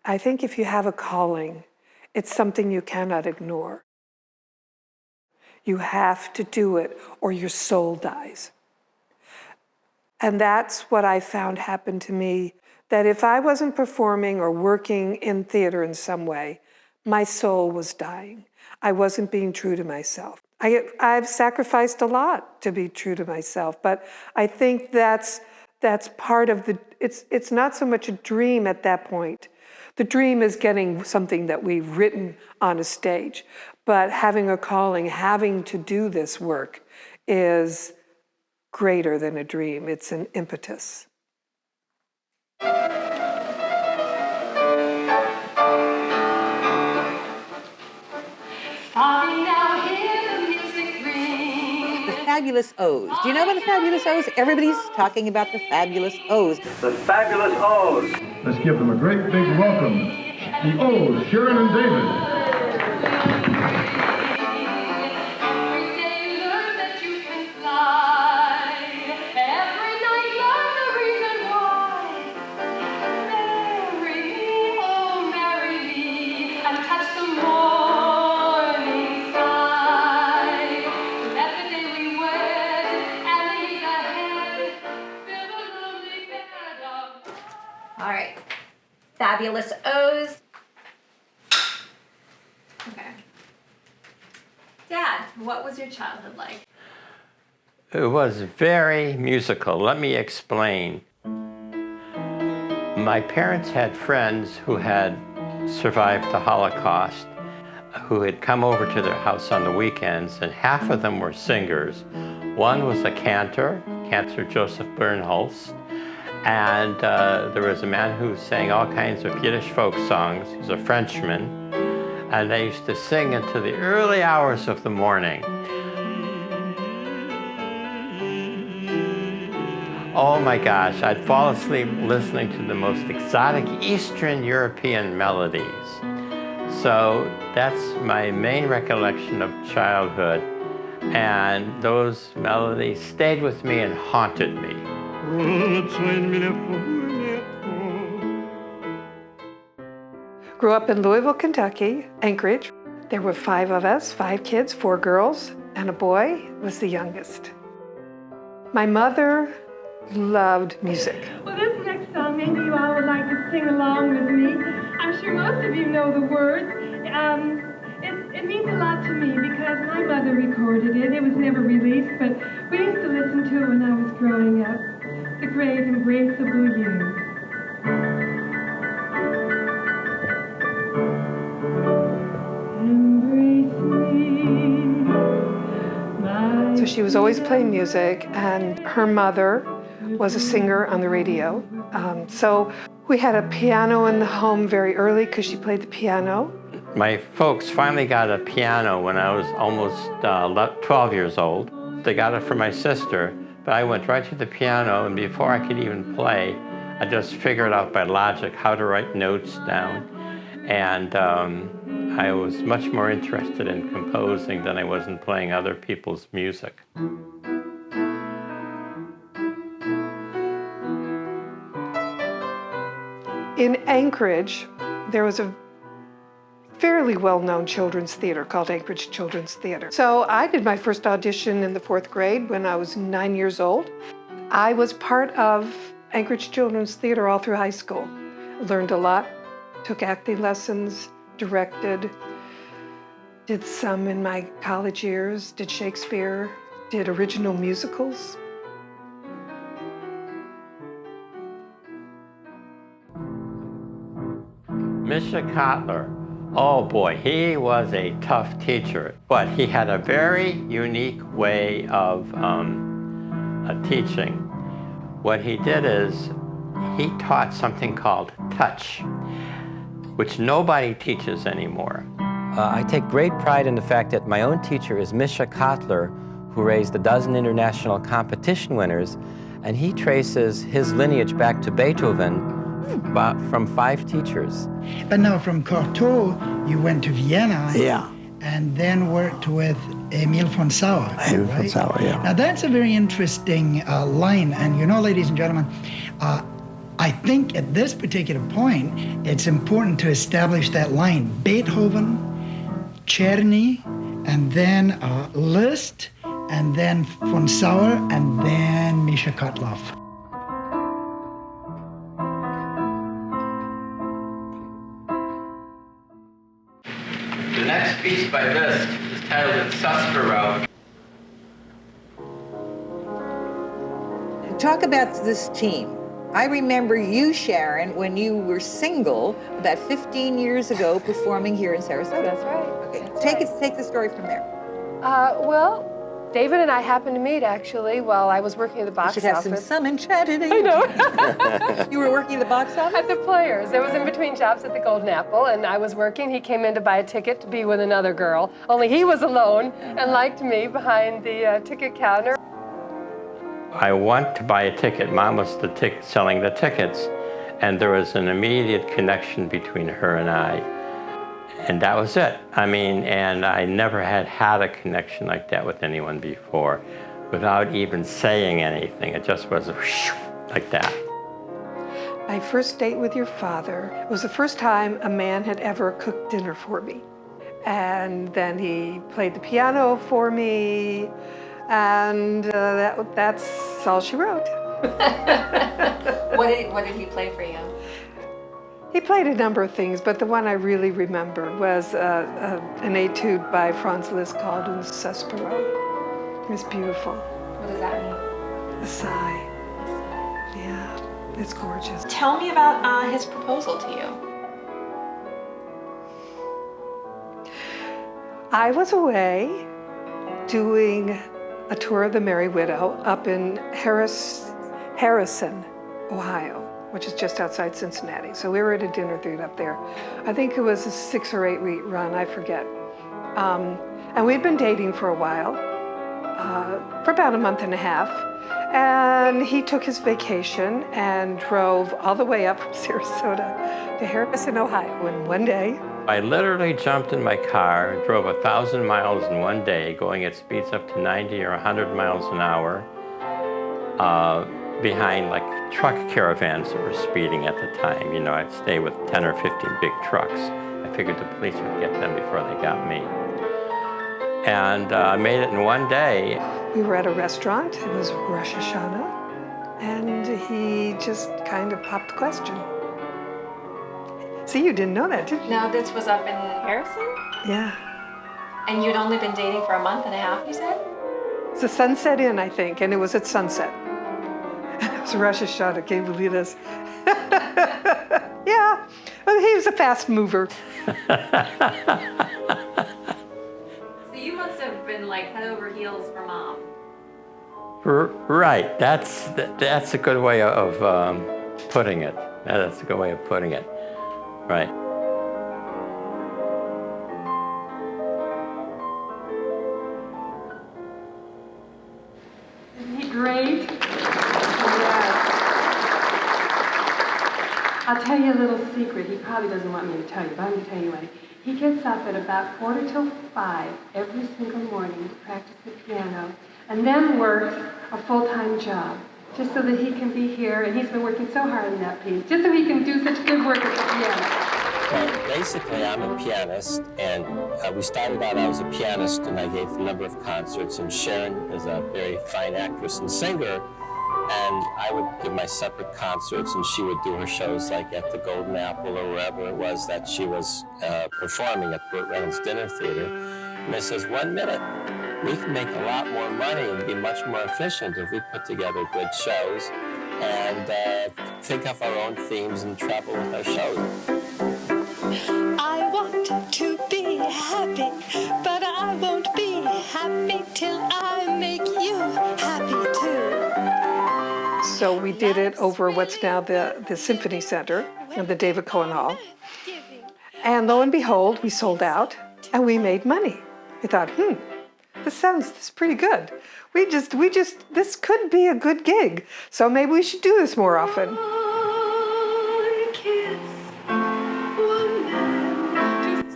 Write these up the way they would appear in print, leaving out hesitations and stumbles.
I think if you have a calling, it's something you cannot ignore. You have to do it or your soul dies. And that's what I found happened to me, that if I wasn't performing or working in theater in some way, my soul was dying. I wasn't being true to myself. I've sacrificed a lot to be true to myself, but I think that's part of the, it's not so much a dream at that point. The dream is getting something that we've written on a stage, but having a calling, having to do this work is greater than a dream. It's an impetus. Fabulous Ohs. Do you know about the Fabulous Ohs? Everybody's talking about the Fabulous Ohs. The Fabulous Ohs. Let's give them a great big welcome. The Ohs, Sharon and David. All right, Fabulous Ohs. Okay. Dad, what was your childhood like? It was very musical. Let me explain. My parents had friends who had survived the Holocaust, who had come over to their house on the weekends, and half of them were singers. One was a cantor Joseph Bernholz. And there was a man who sang all kinds of Yiddish folk songs. He was a Frenchman. And they used to sing into the early hours of the morning. Oh my gosh, I'd fall asleep listening to the most exotic Eastern European melodies. So that's my main recollection of childhood. And those melodies stayed with me and haunted me. Grew up in Louisville, Kentucky, Anchorage. There were 5 of us, 5 kids, 4 girls, and a boy was the youngest. My mother loved music. Well, this next song, maybe you all would like to sing along with me. I'm sure most of you know the words. It means a lot to me because my mother recorded it. It was never released, but we used to listen to it when I was growing up. The great Embraceable You. So she was always playing music, and her mother was a singer on the radio. So we had a piano in the home very early because she played the piano. My folks finally got a piano when I was almost 12 years old. They got it for my sister, but I went right to the piano, and before I could even play, I just figured out by logic how to write notes down. And I was much more interested in composing than I was in playing other people's music. In Anchorage, there was a fairly well-known children's theater called Anchorage Children's Theater. So I did my first audition in the 4th grade when I was 9 years old. I was part of Anchorage Children's Theater all through high school. Learned a lot, took acting lessons, directed, did some in my college years, did Shakespeare, did original musicals. Mr. Kotler, oh boy, he was a tough teacher, but he had a very unique way of teaching. What he did is he taught something called touch, which nobody teaches anymore. I take great pride in the fact that my own teacher is Misha Kotler, who raised a dozen international competition winners, and he traces his lineage back to Beethoven from 5 teachers. But now from Cortot, you went to Vienna. Yeah. And then worked with Emil von Sauer. Emil von Sauer, yeah. Now that's a very interesting line. And you know, ladies and gentlemen, I think at this particular point, it's important to establish that line. Beethoven, Czerny, and then Liszt, and then von Sauer, and then Misha Kotlov. The next piece by Liszt is titled Sunscreen. Talk about this team. I remember you, Sharon, when you were single about 15 years ago performing here in Sarasota. That's right. Okay, That's take the story from there. Well, David and I happened to meet actually while I was working at the box You should have office. some enchanted I know. You were working at the box office? At the Players. It was in between jobs at the Golden Apple, and I was working. He came in to buy a ticket to be with another girl, only he was alone and liked me behind the ticket counter. I went to buy a ticket. Mom was selling the tickets, and there was an immediate connection between her and I. And that was it. I mean, and I never had a connection like that with anyone before, without even saying anything. It just was like that. My first date with your father was the first time a man had ever cooked dinner for me. And then he played the piano for me, and that's all she wrote. What did he play for you? He played a number of things, but the one I really remember was an etude by Franz Liszt called Un Suspiro. It was beautiful. What does that mean? The sigh. Yeah, it's gorgeous. Tell me about his proposal to you. I was away doing a tour of the Merry Widow up in Harrison, Ohio, which is just outside Cincinnati. So we were at a dinner theater up there. I think it was a 6 or 8 week run, I forget. And we'd been dating for a while, for about a month and a half. And he took his vacation and drove all the way up from Sarasota to Harrison, Ohio in one day. I literally jumped in my car and drove 1,000 miles in one day, going at speeds up to 90 or 100 miles an hour, behind like truck caravans that were speeding at the time. You know, I'd stay with 10 or 15 big trucks. I figured the police would get them before they got me. And I made it in one day. We were at a restaurant, it was Rosh Hashanah, and he just kind of popped the question. See, you didn't know that, did you? No, this was up in Harrison? Yeah. And you'd only been dating for a month and a half, you said? It's a Sunset Inn, I think, and it was at sunset. And it was Rosh Hashanah, can you believe this? Yeah, well, he was a fast mover. So you must have been like head over heels for Mom. Right, that's a good way of putting it. That's a good way of putting it. Right. Isn't he great? Yes. I'll tell you a little secret. He probably doesn't want me to tell you, but I'm going to tell you anyway. He gets up at about 4:45 every single morning to practice the piano, and then works a full-time job, just so that he can be here, and he's been working so hard on that piece, just so he can do such good work at the piano. Well, basically, I'm a pianist, and we started out, I was a pianist, and I gave a number of concerts, and Sharon is a very fine actress and singer, and I would give my separate concerts, and she would do her shows like at the Golden Apple or wherever it was that she was performing at Burt Reynolds Dinner Theater. And I says, 1 minute, we can make a lot more money and be much more efficient if we put together good shows and think of our own themes and travel with our shows. I want to be happy, but I won't be happy till I make you happy too. So we did it over what's now the Symphony Center and the David Cohen Hall. And lo and behold, we sold out and we made money. We thought, this is pretty good. This could be a good gig. So maybe we should do this more often.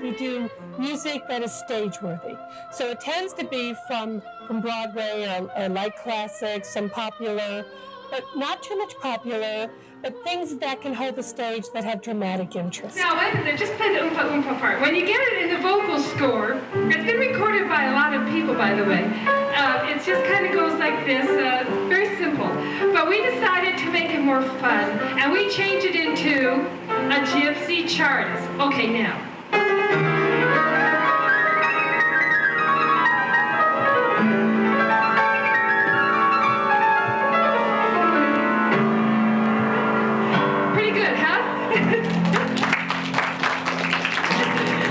We do music that is stage-worthy. So it tends to be from Broadway or light classics, some popular, but not too much popular, but things that can hold the stage that have dramatic interest. Now, wait a minute, just play the oompa oompa part. When you get it in the vocal score, it's been recorded by a lot of people, by the way. It just kind of goes like this, very simple. But we decided to make it more fun, and we changed it into a gypsy chartist. Okay, now. Pretty good, huh?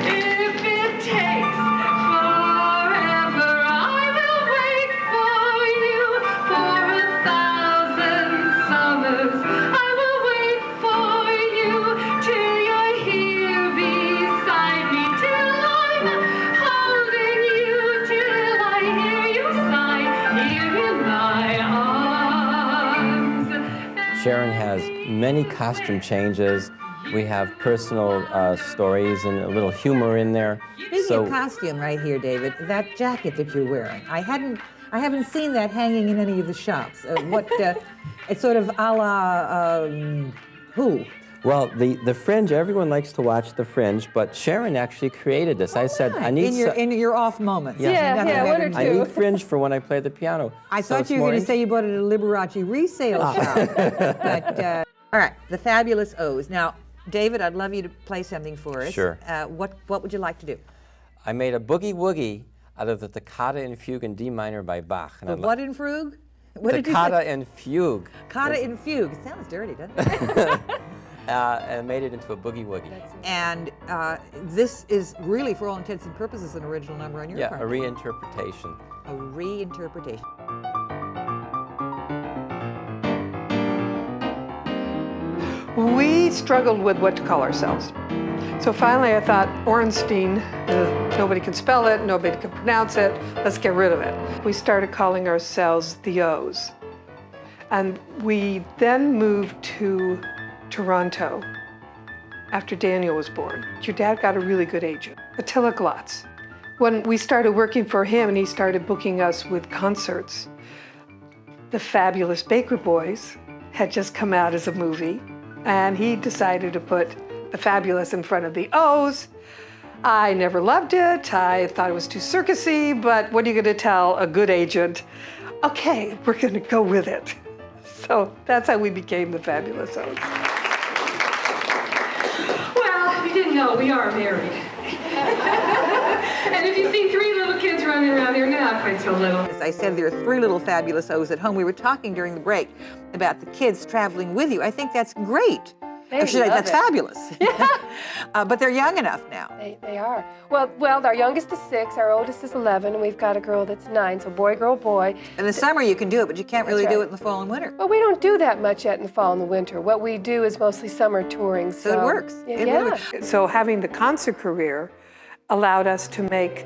If it takes forever, I will wait for you for 1,000 summers. I will wait for you till you're here beside me, till I'm holding you, till I hear you sigh here in my arms. Sharon has many costume changes. We have personal stories and a little humor in there. Speaking of costume right here, David, that jacket that you're wearing, I haven't seen that hanging in any of the shops. It's sort of a la, who? Well, the Fringe, everyone likes to watch The Fringe, but Sharon actually created this. I said, I need in your off moments. Yeah. one or two. I need Fringe for when I play the piano. I thought you were going to say you bought it at a Liberace resale shop. But, all right, the Fabulous Ohs. Now, David, I'd love you to play something for us. Sure. What would you like to do? I made a boogie woogie out of the Toccata in Fugue in D minor by Bach. The what in Fugue? What did you Toccata say? in Fugue. Toccata in Fugue. It sounds dirty, doesn't it? And made it into a boogie woogie. And this is really, for all intents and purposes, an original number on your part. Yeah, a reinterpretation. A reinterpretation. We struggled with what to call ourselves. So finally I thought, Ohrenstein, nobody can spell it, nobody can pronounce it, let's get rid of it. We started calling ourselves the Ohs. And we then moved to Toronto after Daniel was born. Your dad got a really good agent, Attila Glotz. When we started working for him and he started booking us with concerts, the Fabulous Baker Boys had just come out as a movie, and he decided to put the Fabulous in front of the Ohs. I never loved it. I thought it was too circusy, but what are you going to tell a good agent? Okay, we're going to go with it. So that's how we became the Fabulous Ohs. Well, if you didn't know, we are married. And if you've seen three little kids running around, they're not quite so little. As I said, there are three little Fabulous Ohs at home. We were talking during the break about the kids traveling with you. I think that's great. That's fabulous. But they're young enough now. They are. Well, our youngest is 6, our oldest is 11, and we've got a girl that's 9, so boy, girl, boy. In the summer you can do it, but you can't really do it in the fall and winter. Well, we don't do that much yet in the fall and the winter. What we do is mostly summer touring. So it works. Yeah. Really works. So having the concert career allowed us to make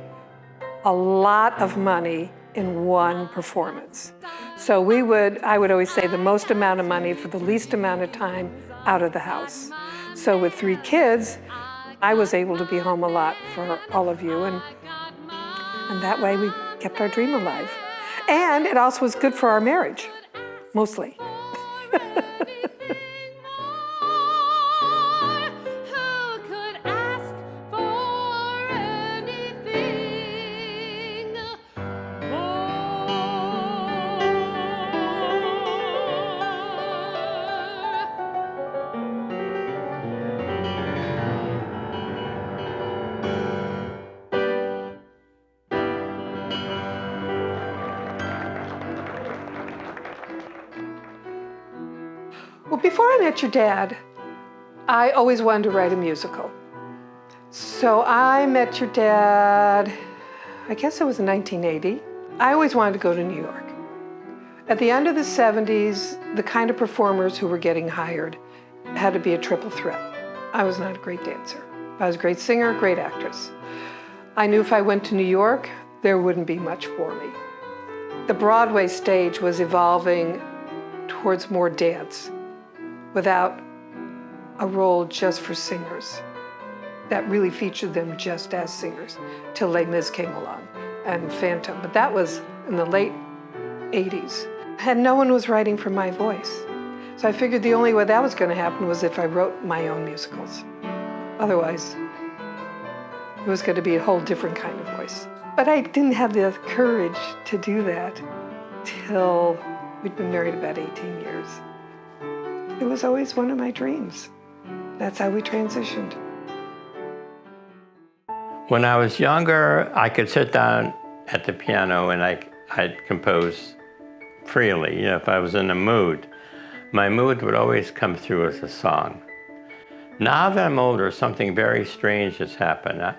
a lot of money in one performance. So I would always say the most amount of money for the least amount of time out of the house. So with 3 kids, I was able to be home a lot for all of you, and that way we kept our dream alive. And it also was good for our marriage, mostly. Well, before I met your dad, I always wanted to write a musical. So I met your dad, I guess it was in 1980. I always wanted to go to New York. At the end of the 70s, the kind of performers who were getting hired had to be a triple threat. I was not a great dancer. I was a great singer, great actress. I knew if I went to New York, there wouldn't be much for me. The Broadway stage was evolving towards more dance, without a role just for singers that really featured them just as singers, till Les Mis came along and Phantom. But that was in the late 80s. And no one was writing for my voice. So I figured the only way that was going to happen was if I wrote my own musicals. Otherwise, it was going to be a whole different kind of voice. But I didn't have the courage to do that till we'd been married about 18 years. It was always one of my dreams. That's how we transitioned. When I was younger, I could sit down at the piano and I'd compose freely, you know, if I was in a mood. My mood would always come through as a song. Now that I'm older, something very strange has happened.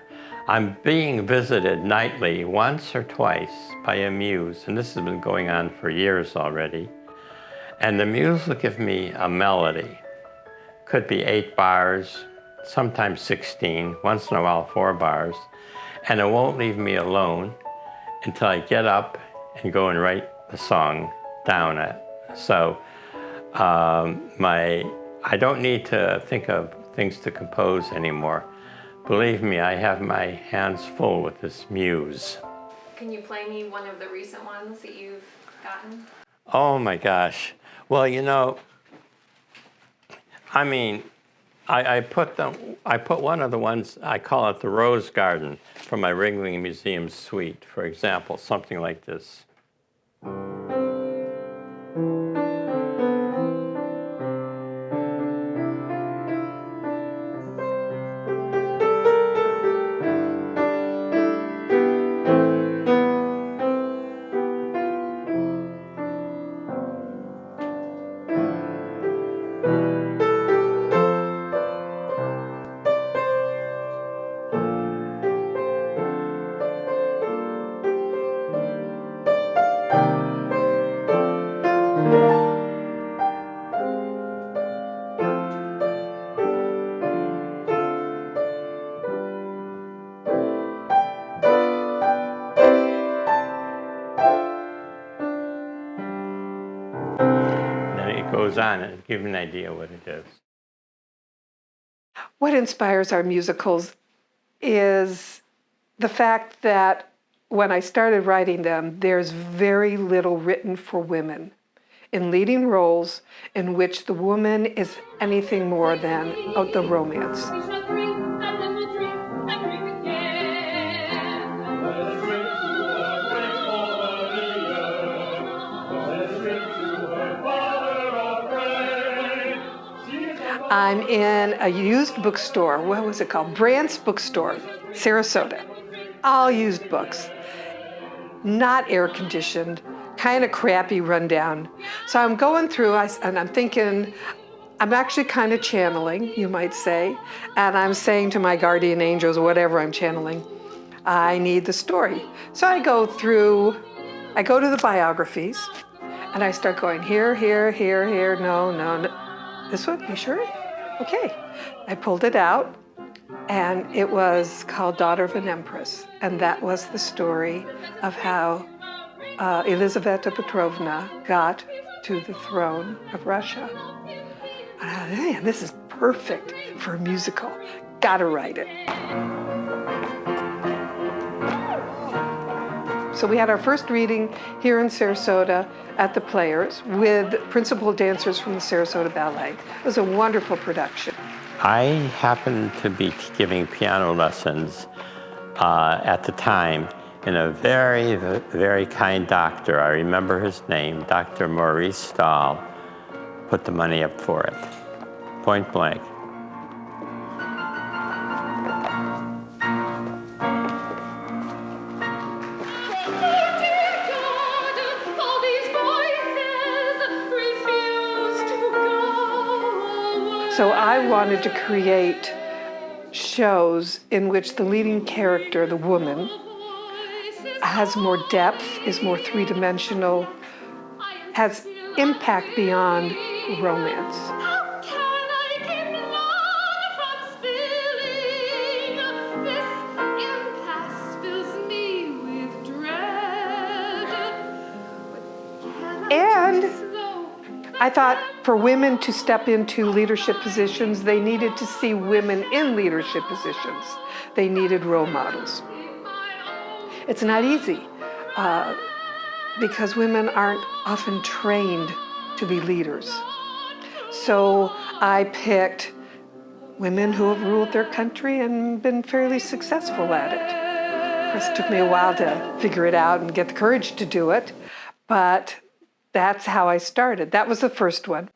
I'm being visited nightly, once or twice, by a muse, and this has been going on for years already. And the muse will give me a melody. Could be 8 bars, sometimes 16, once in a while 4 bars, and it won't leave me alone until I get up and go and write the song down. So I don't need to think of things to compose anymore. Believe me, I have my hands full with this muse. Can you play me one of the recent ones that you've gotten? Oh my gosh. Well, you know, I mean, I put one of the ones, I call it the Rose Garden, from my Ringling Museum suite, for example, something like this. Goes on and give you an idea what it is. What inspires our musicals is the fact that when I started writing them, there's very little written for women in leading roles in which the woman is anything more than the romance. I'm in a used bookstore. What was it called? Brandt's Bookstore, Sarasota. All used books. Not air conditioned, kind of crappy rundown. So I'm going through and I'm thinking, I'm actually kind of channeling, you might say. And I'm saying to my guardian angels, or whatever I'm channeling, I need the story. So I go to the biographies and I start going here, no. This one, you sure? Okay. I pulled it out, and it was called Daughter of an Empress, and that was the story of how Elizaveta Petrovna got to the throne of Russia. Man, this is perfect for a musical. Gotta write it. So we had our first reading here in Sarasota at the Players with principal dancers from the Sarasota Ballet. It was a wonderful production. I happened to be giving piano lessons at the time, and a very, very kind doctor, I remember his name, Dr. Maurice Stahl, put the money up for it, point blank. So I wanted to create shows in which the leading character, the woman, has more depth, is more three-dimensional, has impact beyond romance. And I thought for women to step into leadership positions, they needed to see women in leadership positions. They needed role models. It's not easy because women aren't often trained to be leaders. So I picked women who have ruled their country and been fairly successful at it. Of course, it took me a while to figure it out and get the courage to do it, but that's how I started. That was the first one.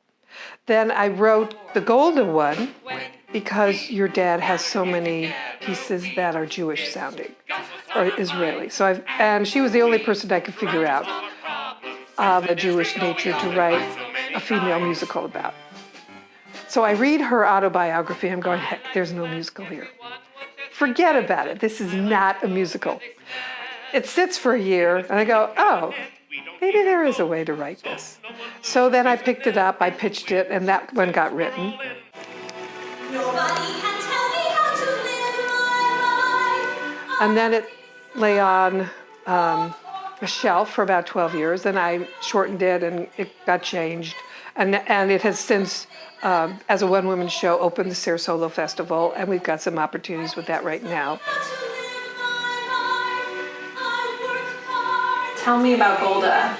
Then I wrote the Golda one because your dad has so many pieces that are Jewish sounding or Israeli. And she was the only person I could figure out of a Jewish nature to write a female musical about. So I read her autobiography, I'm going, heck, there's no musical here. Forget about it, this is not a musical. It sits for a year, and I go, oh, maybe there is a way to write this. So then I picked it up, I pitched it, and that one got written. And then it lay on a shelf for about 12 years, and I shortened it, and it got changed. And it has since, as a one-woman show, opened the Sarasota Festival, and we've got some opportunities with that right now. Tell me about Golda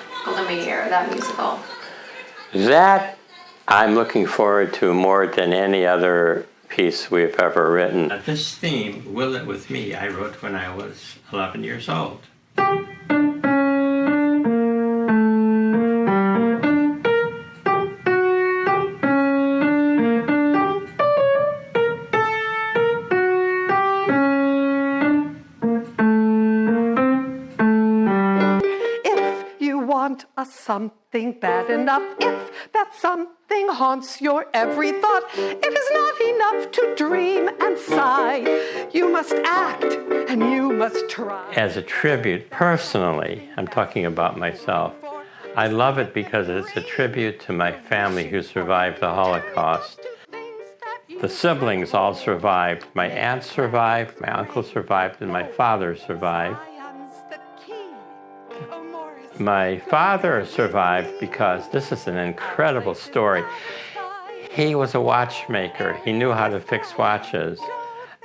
Meir, that musical. That I'm looking forward to more than any other piece we've ever written. This theme, Will It With Me, I wrote when I was 11 years old. Something bad enough, if that something haunts your every thought, it is not enough to dream and sigh. You must act and you must try. As a tribute, personally, I'm talking about myself, I love it because it's a tribute to my family who survived the Holocaust. The siblings all survived. My aunt survived, my uncle survived, and my father survived. My father survived because this is an incredible story. He was a watchmaker. He knew how to fix watches.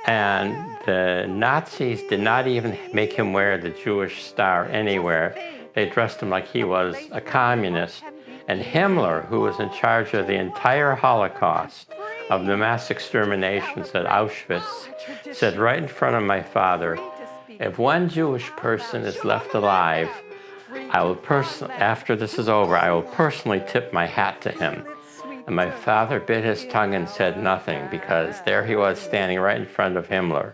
And the Nazis did not even make him wear the Jewish star anywhere. They dressed him like he was a communist. And Himmler, who was in charge of the entire Holocaust, of the mass exterminations at Auschwitz, said right in front of my father, if one Jewish person is left alive, I will after this is over, I will personally tip my hat to him. And my father bit his tongue and said nothing because there he was standing right in front of Himmler.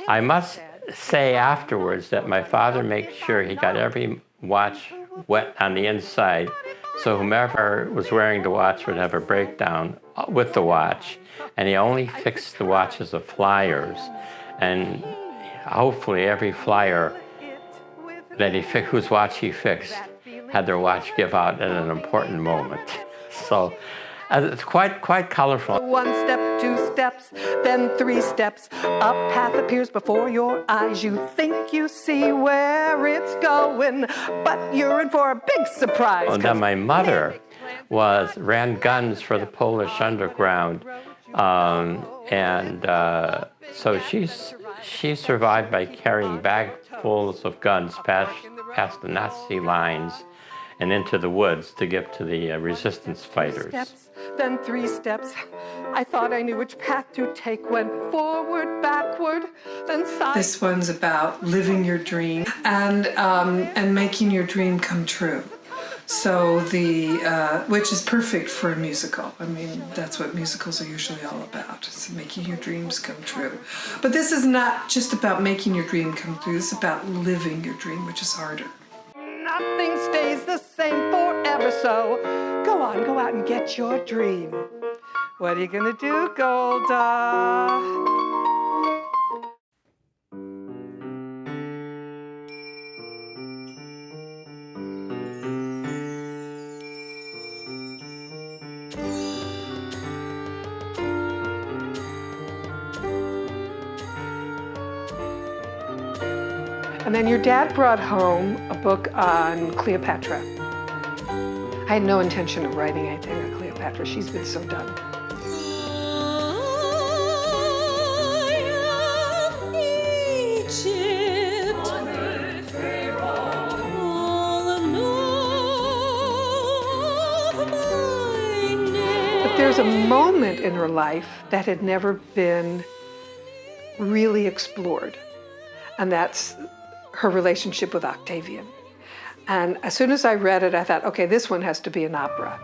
I must say afterwards that my father made sure he got every watch wet on the inside so whomever was wearing the watch would have a breakdown with the watch. And he only fixed the watches of flyers. And hopefully every flyer that whose watch he fixed had their watch give out at an important moment. So it's quite colorful. 1 step, 2 steps, then 3 steps. A path appears before your eyes. You think you see where it's going, but you're in for a big surprise. And then my mother ran guns for the Polish underground, so she survived by carrying bagfuls of guns past the Nazi lines and into the woods to give to the resistance fighters. 2 steps, then 3 steps. I thought I knew which path to take. Went forward, backward, then side. This one's about living your dream and making your dream come true. So which is perfect for a musical. I mean, that's what musicals are usually all about. It's making your dreams come true. But this is not just about making your dream come true. It's about living your dream, which is harder. Nothing stays the same forever, so go out and get your dream. What are you gonna do, Golda? And then your dad brought home a book on Cleopatra. I had no intention of writing anything on Cleopatra. She's been so done. But there's was a moment in her life that had never been really explored, and that's her relationship with Octavian. And as soon as I read it, I thought, okay, this one has to be an opera.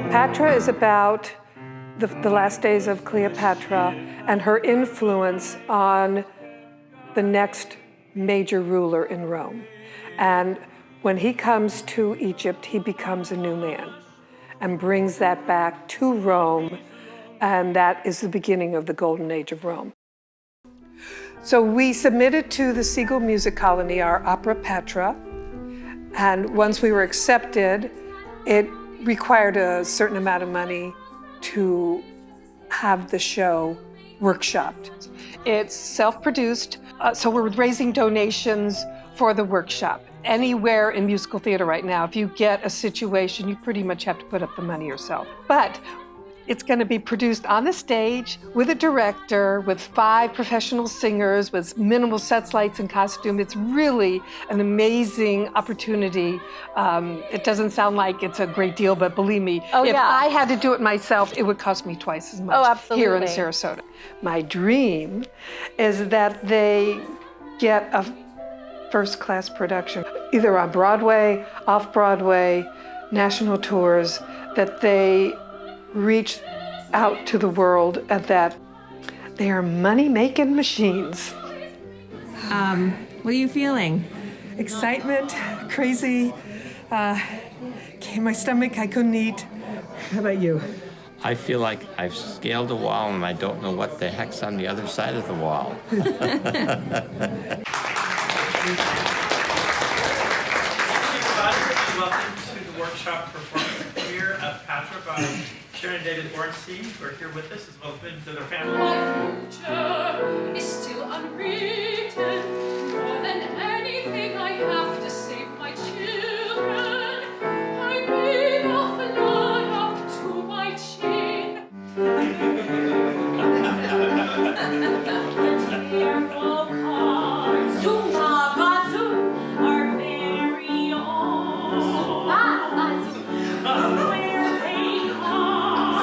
Patra is about the last days of Cleopatra and her influence on the next major ruler in Rome. And when he comes to Egypt, he becomes a new man and brings that back to Rome, and that is the beginning of the Golden Age of Rome. So we submitted to the Siegel Music Colony our opera Patra, and once we were accepted, it required a certain amount of money to have the show workshopped. It's self-produced, so we're raising donations for the workshop. Anywhere in musical theater right now, if you get a situation, you pretty much have to put up the money yourself. But it's going to be produced on the stage with a director, with 5 professional singers, with minimal sets, lights, and costume. It's really an amazing opportunity. It doesn't sound like it's a great deal, but believe me, if I had to do it myself, it would cost me twice as much here in Sarasota. My dream is that they get a first-class production, either on Broadway, off-Broadway, national tours, that they reach out to the world and that they are money-making machines. What are you feeling? Excitement, crazy, in my stomach, I couldn't eat. How about you? I feel like I've scaled a wall and I don't know what the heck's on the other side of the wall. Welcome to the workshop performance here at Patra by Sharon and David Ohrenstein, who are here with us, as well as their family. My future is still unwritten. More than anything, I have to save my children. I've been off a lot up to my chin. The tearful cards, Zuma Bazoo, are very own. Zuma Bazoo. Where they come,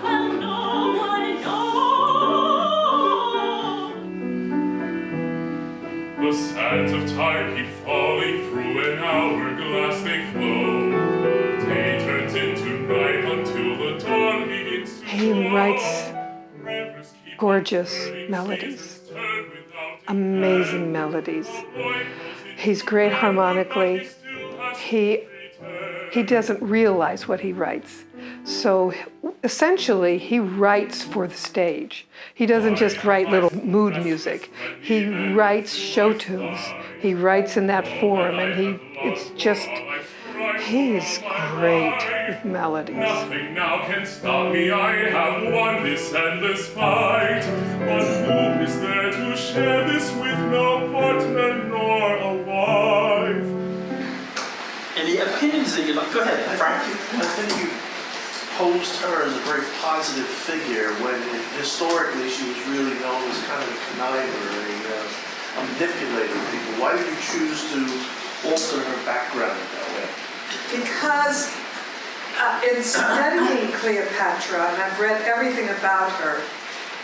well, no one knows. The sands of time keep falling through an hourglass they flow. Day turns into night until the dawn begins to He writes gorgeous melodies, amazing melodies. He's great harmonically. He doesn't realize what he writes. So essentially, he writes for the stage. He doesn't just write little mood music. He writes show tunes. He writes in that form, and he is great with melodies. Nothing now can stop me, I have won this endless fight. But who is there to share this with? No partner nor a wife. Any opinions that you'd like? Go ahead, Frank. I think you posed her as a very positive figure when historically she was really known as kind of a conniver, a manipulator of people. Why did you choose to alter her background that way? Because in studying Cleopatra, and I've read everything about her,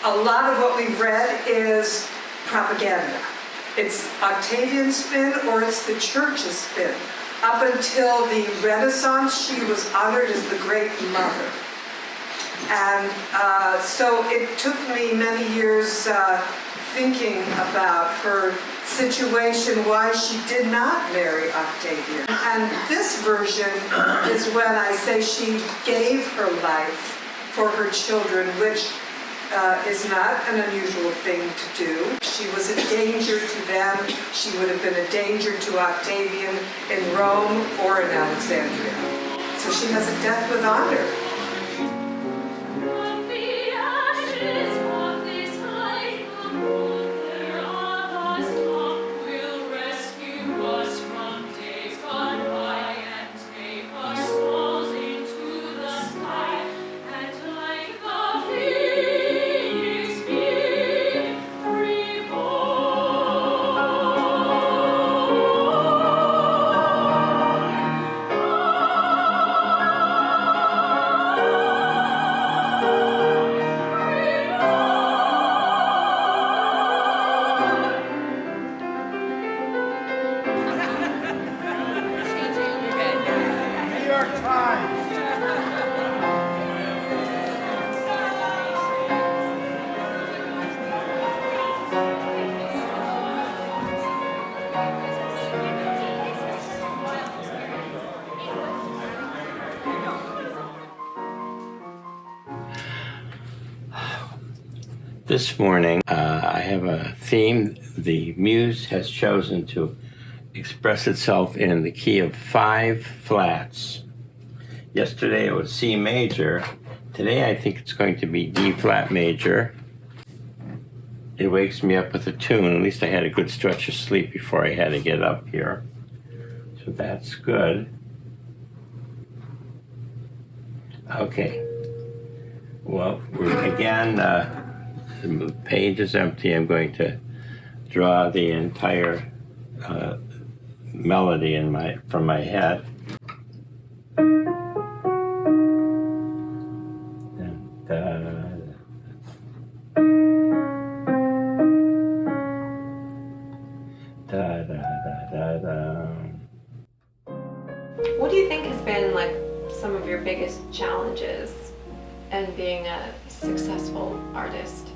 a lot of what we've read is propaganda. It's Octavian's spin or it's the church's spin. Up until the Renaissance, she was honored as the Great Mother. And so it took me many years thinking about her situation, why she did not marry Octavian. And this version is when I say she gave her life for her children, which is not an unusual thing to do. She was a danger to them. She would have been a danger to Octavian in Rome or in Alexandria. So she has a death with honor. This morning, I have a theme. The muse has chosen to express itself in the key of 5 flats. Yesterday it was C major. Today I think it's going to be D flat major. It wakes me up with a tune. At least I had a good stretch of sleep before I had to get up here. So that's good. Okay. Well, again, the page is empty. I'm going to draw the entire melody from my head. What do you think has been like some of your biggest challenges in being a successful artist?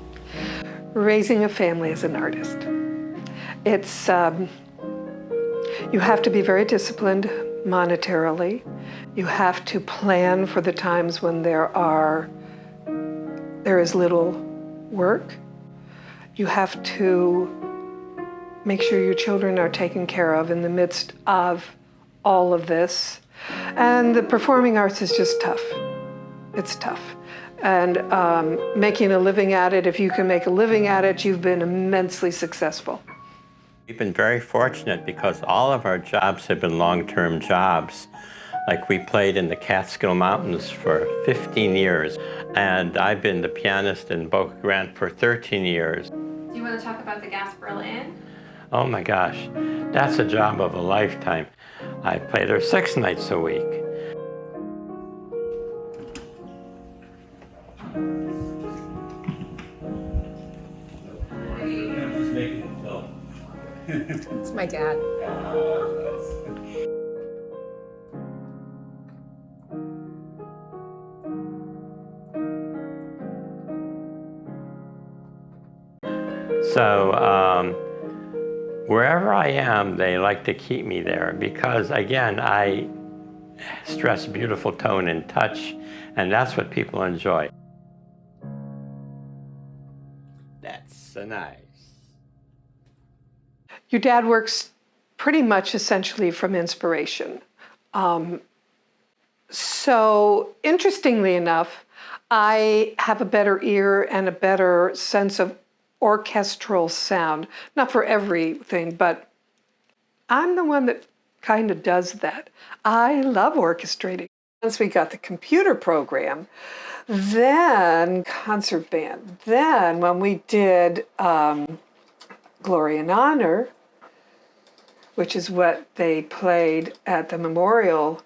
Raising a family as an artist. It's, you have to be very disciplined monetarily. You have to plan for the times when there is little work. You have to make sure your children are taken care of in the midst of all of this. And the performing arts is just tough. It's tough. And making a living at it, if you can make a living at it, you've been immensely successful. We've been very fortunate because all of our jobs have been long-term jobs. Like we played in the Catskill Mountains for 15 years, and I've been the pianist in Boca Grande for 13 years. Do you want to talk about the Gasparilla Inn? Oh my gosh, that's a job of a lifetime. I play there 6 nights a week. He's making a film. It's my dad. So wherever I am, they like to keep me there because, again, I stress beautiful tone and touch, and that's what people enjoy. That's so nice. Your dad works pretty much essentially from inspiration. So interestingly enough, I have a better ear and a better sense of orchestral sound. Not for everything, but I'm the one that kind of does that. I love orchestrating. Once we got the computer program, then concert band. Then when we did Glory and Honor, which is what they played at the memorial,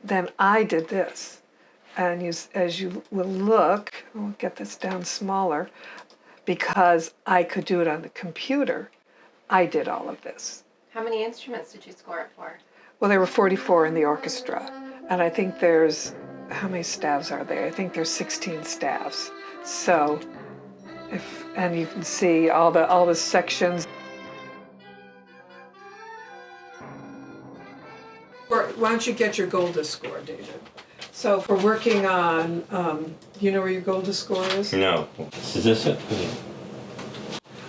then I did this. And as you will look, I'll get this down smaller, because I could do it on the computer, I did all of this. How many instruments did you score it for? Well, there were 44 in the orchestra, and I think there's, how many staves are there? I think there's 16 staves. So, and you can see all the sections. Why don't you get your Golda score, David? So if we're working on, you know where your Golda score is? No. Is this it?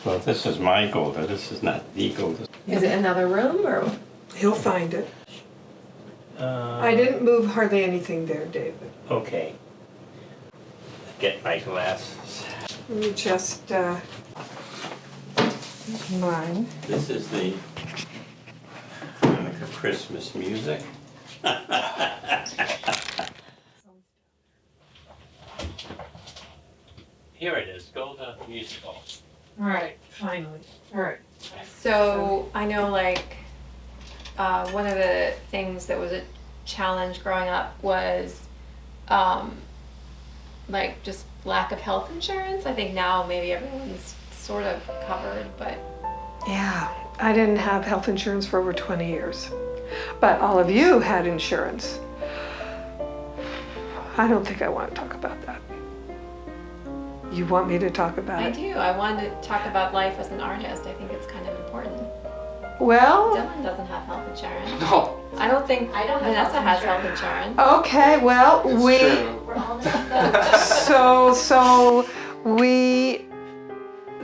Well, this is my Golda. This is not the Golda. Is it another room or? He'll find it. I didn't move hardly anything there, David. Okay. Get my glasses. Let me just, mine. This is the Hanukkah Christmas music. Here it is, Golda Musical. All right, finally. All right. So I know like one of the things that was a challenge growing up was like just lack of health insurance. I think now maybe everyone's sort of covered, but. Yeah, I didn't have health insurance for over 20 years. But all of you had insurance. I don't think I want to talk about that. You want me to talk about it? I do. I wanted to talk about life as an artist. I think it's kind of important. Well, Dylan doesn't have health insurance. No. I don't think Vanessa has health insurance. okay, well, We're all in the boat. so we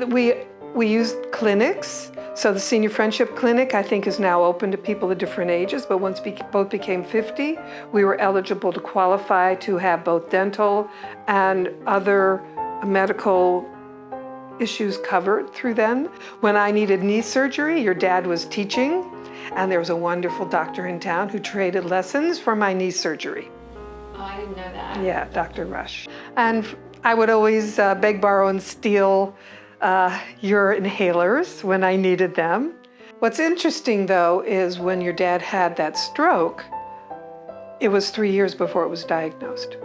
We used clinics. So the Senior Friendship Clinic, I think, is now open to people of different ages, but once both became 50, we were eligible to qualify to have both dental and other medical issues covered through them. When I needed knee surgery, your dad was teaching, and there was a wonderful doctor in town who traded lessons for my knee surgery. Oh, I didn't know that. Yeah, Dr. Rush. And I would always beg, borrow, and steal your inhalers when I needed them. What's interesting, though, is when your dad had that stroke, it was 3 years before it was diagnosed.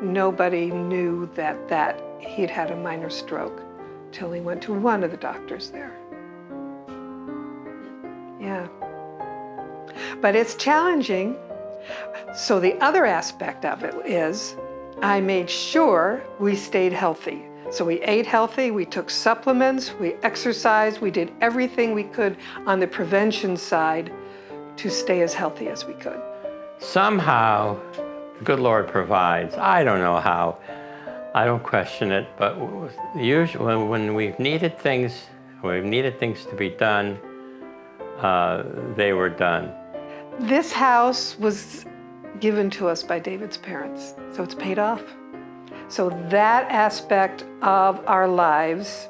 Nobody knew that he'd had a minor stroke till he went to one of the doctors there. Yeah. But it's challenging. So the other aspect of it is I made sure we stayed healthy. So we ate healthy, we took supplements, we exercised, we did everything we could on the prevention side to stay as healthy as we could. Somehow, the good Lord provides. I don't know how. I don't question it, but usually when we've needed things to be done, they were done. This house was given to us by David's parents, so it's paid off. So that aspect of our lives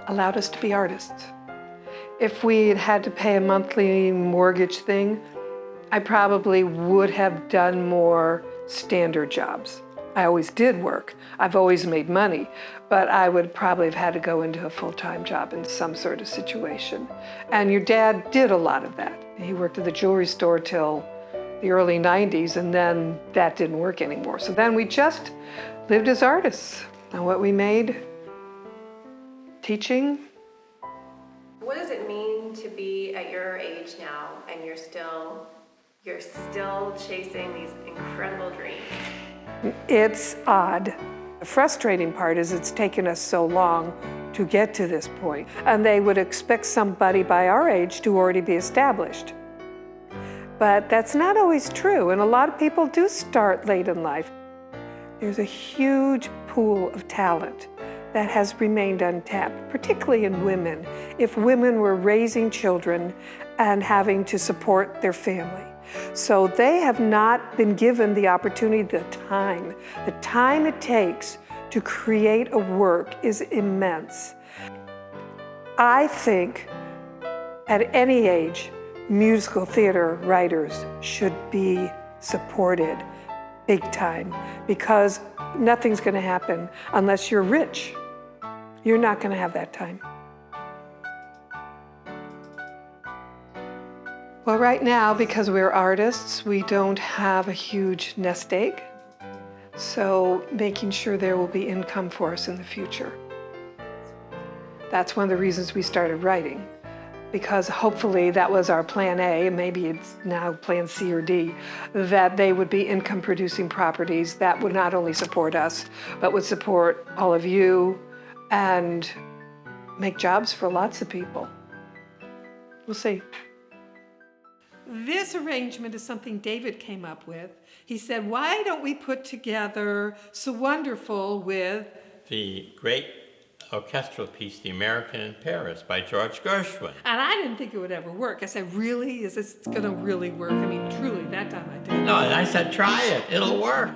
allowed us to be artists. If we had had to pay a monthly mortgage thing, I probably would have done more standard jobs. I always did work. I've always made money, but I would probably have had to go into a full-time job in some sort of situation. And your dad did a lot of that. He worked at the jewelry store till the early 90s, and then that didn't work anymore. So then we just lived as artists. And what we made, teaching. What does it mean to be at your age now and you're still chasing these incredible dreams? It's odd. The frustrating part is it's taken us so long to get to this point. And they would expect somebody by our age to already be established. But that's not always true, and a lot of people do start late in life. There's a huge pool of talent that has remained untapped, particularly in women, if women were raising children and having to support their family. So they have not been given the opportunity, the time it takes to create a work is immense. I think at any age, musical theater writers should be supported big time, because nothing's going to happen unless you're rich. You're not going to have that time. Well, right now, because we're artists, we don't have a huge nest egg. So making sure there will be income for us in the future. That's one of the reasons we started writing, because hopefully that was our plan A, and maybe it's now plan C or D, that they would be income producing properties that would not only support us, but would support all of you and make jobs for lots of people. We'll see. This arrangement is something David came up with. He said, why don't we put together So Wonderful with The great orchestral piece, The American in Paris by George Gershwin. And I didn't think it would ever work. I said, really? Is this going to really work? I mean, truly, that time I did. No, and I said, try it. It'll work.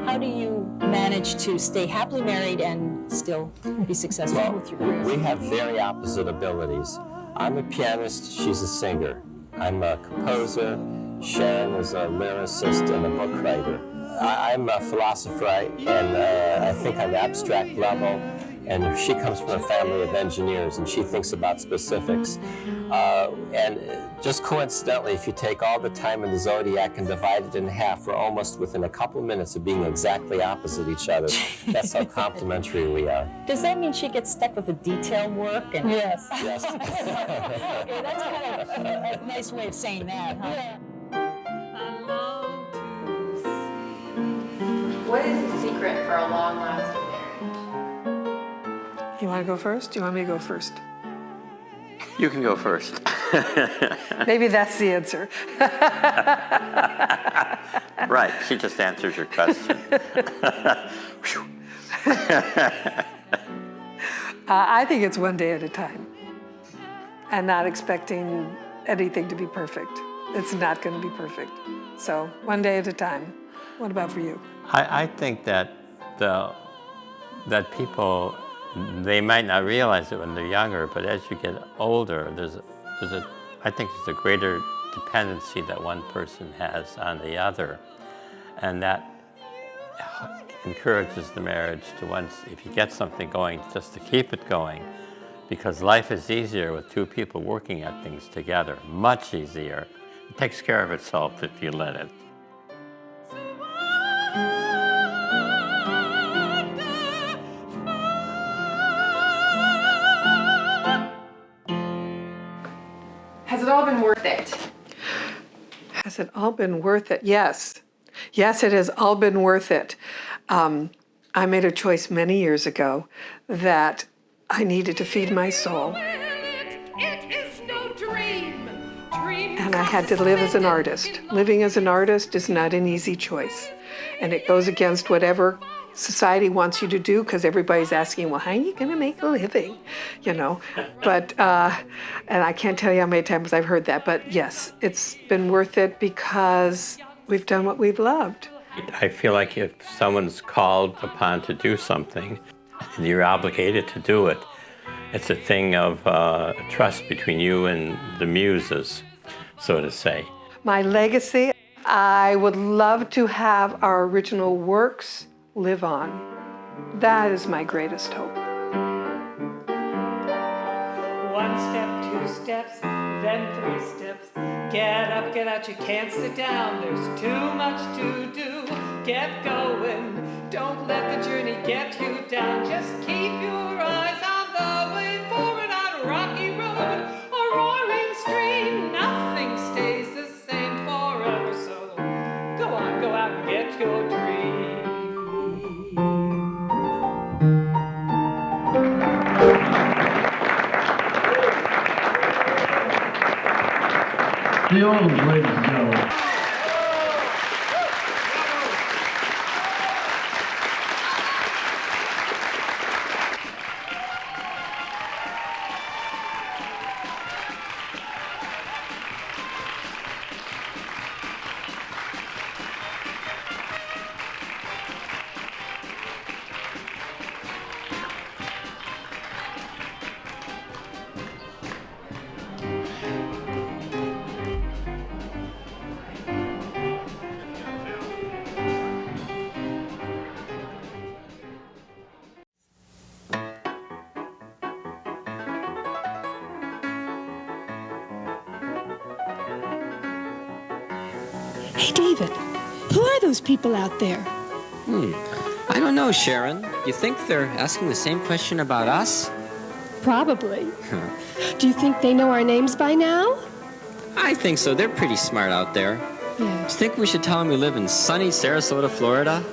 How do you manage to stay happily married and still be successful with your career? We have very opposite abilities. I'm a pianist, she's a singer. I'm a composer, Sharon is a lyricist and a book writer. I'm a philosopher, and I think on the abstract level, and she comes from a family of engineers, and she thinks about specifics. And just coincidentally, if you take all the time in the zodiac and divide it in half, we're almost within a couple minutes of being exactly opposite each other. That's how complementary we are. Does that mean she gets stuck with the detail work? And Yes. Yes. Okay, that's kind of a nice way of saying that, huh? What is the secret for a long-lasting marriage? You want to go first? Do you want me to go first? You can go first. Maybe that's the answer. Right, she just answers your question. I think it's one day at a time and not expecting anything to be perfect. It's not going to be perfect. So one day at a time. What about for you? I think that that people, they might not realize it when they're younger, but as you get older, I think there's a greater dependency that one person has on the other, and that encourages the marriage to, once, if you get something going, just to keep it going, because life is easier with two people working at things together, much easier. It takes care of itself if you let it. Has it all been worth it? Has it all been worth it? Yes. Yes, it has all been worth it. I made a choice many years ago that I needed to feed my soul. It is no dream. And I had to live as an artist. Living as an artist is not an easy choice. And it goes against whatever society wants you to do, because everybody's asking, well, how are you going to make a living? You know, but, and I can't tell you how many times I've heard that, but yes, it's been worth it because we've done what we've loved. I feel like if someone's called upon to do something, and you're obligated to do it, it's a thing of trust between you and the muses, so to say. My legacy, I would love to have our original works live on. That is my greatest hope. 1 step, 2 steps, then 3 steps. Get up, get out, you can't sit down. There's too much to do. Get going. Don't let the journey get you down. Just keep your eyes on the way forward on a rocky road, a roaring stream. Nothing stays the same forever. So go on, go out and get your dream. The Ohs, ladies and gentlemen. Hey, David, who are those people out there? I don't know, Sharon. You think they're asking the same question about us? Probably. Do you think they know our names by now? I think so. They're pretty smart out there. Yeah. Do you think we should tell them we live in sunny Sarasota, Florida?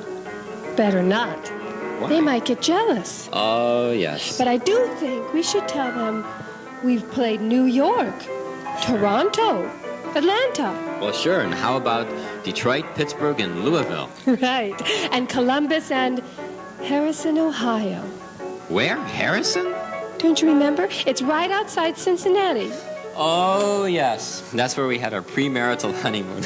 Better not. Why? They might get jealous. Oh, yes. But I do think we should tell them we've played New York, Toronto, Atlanta. Well, sure. And how about Detroit, Pittsburgh, and Louisville? Right. And Columbus and Harrison, Ohio. Where? Harrison? Don't you remember? It's right outside Cincinnati. Oh, yes. That's where we had our premarital honeymoon.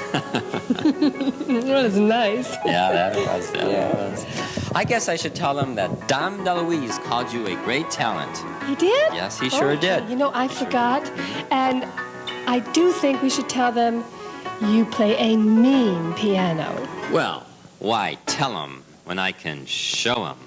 That was nice. Yeah, that was. That was. I guess I should tell them that Dom DeLuise called you a great talent. He did? Yes, he sure did. You know, I forgot. And I do think we should tell them you play a mean piano. Well, why tell them when I can show them?